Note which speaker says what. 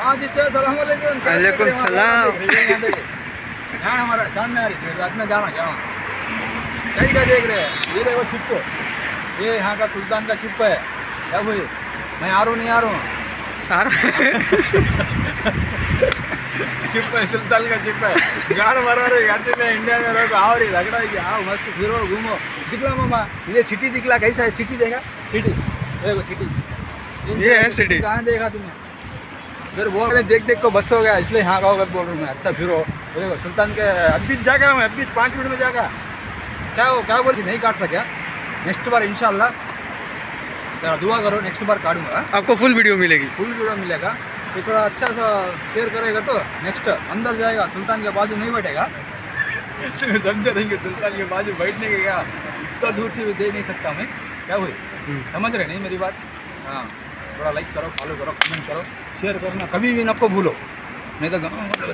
Speaker 1: हाँ जी चल सलाम वालेकुम।
Speaker 2: वालेकुम सलाम।
Speaker 1: यहाँ हमारा सामने आ रही है रात में जाना क्या कहीं का देख रहे हैं। ये देखो शिप, ये यहाँ का सुल्तान का शिप है। क्या भाई मैं आ रहा हूँ नहीं आ रहा हूँ। शिप है सुल्तान का शिप है। गाड़ मारा रहे गाते में इंडिया में रहो आओ रही लग रहा है कि आओ मस्त फिरो घूमो। दिखला मामा ये सिटी दिखला कैसा है सिटी देखा सिटी देखो सिटी
Speaker 2: ये है सिटी।
Speaker 1: कहाँ देखा तुमने फिर वो देख देख को बस हो गया इसलिए यहाँ का बोल रहा हूँ मैं। अच्छा फिरो देखो सुल्तान के अभी जागा मैं अभी 5 मिनट में जागा। क्या हो क्या बोलती नहीं काट सका नेक्स्ट बार इंशाल्लाह जरा दुआ करो नेक्स्ट बार काटूंगा।
Speaker 2: आपको फुल वीडियो मिलेगी।
Speaker 1: फुल वीडियो मिलेगा ये थोड़ा अच्छा सा शेयर करेगा तो नेक्स्ट अंदर जाएगा सुल्तान के बाजू नहीं बैठेगा। समझ रहेंगे सुल्तान के बाजू बैठने के क्या इतना दूर से भी दे नहीं सकता मैं। क्या हुई समझ रहे नहीं मेरी बात। हाँ थोड़ा लाइक करो फॉलो करो कमेंट करो शेयर करना कभी भी नको भूलो नहीं तो तुम्हारा